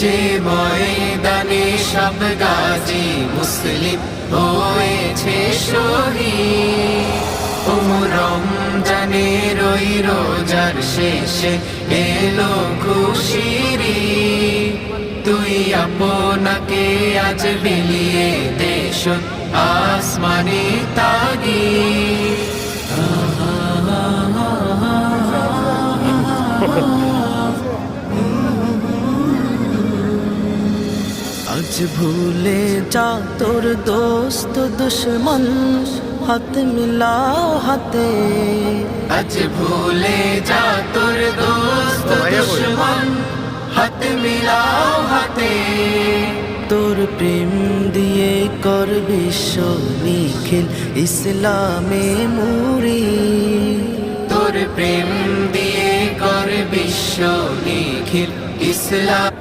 যে ময়দানে সব গাজী মুসলিম হয়েছে শহীদ। রমজানের ওই রোজার শেষে এলো খুশির ঈদ। তুই আপনাকে আজ বিলিয়ে দেশ আসমানে তাগিদ। আজ ভুলে যা তোর দোস্ত দুশ্মন, হাত মিলাও হাতে। আজ ভুলে যা তোর দোস্ত দুশ্মন, হাত মিলাও হাতে। তোর প্রেম দিয়ে কর বিশ্ব নিখিল ইসলামে মুড়ি। তোর প্রেম দিয়ে কর বিশ্ব নিখিল ইসলাম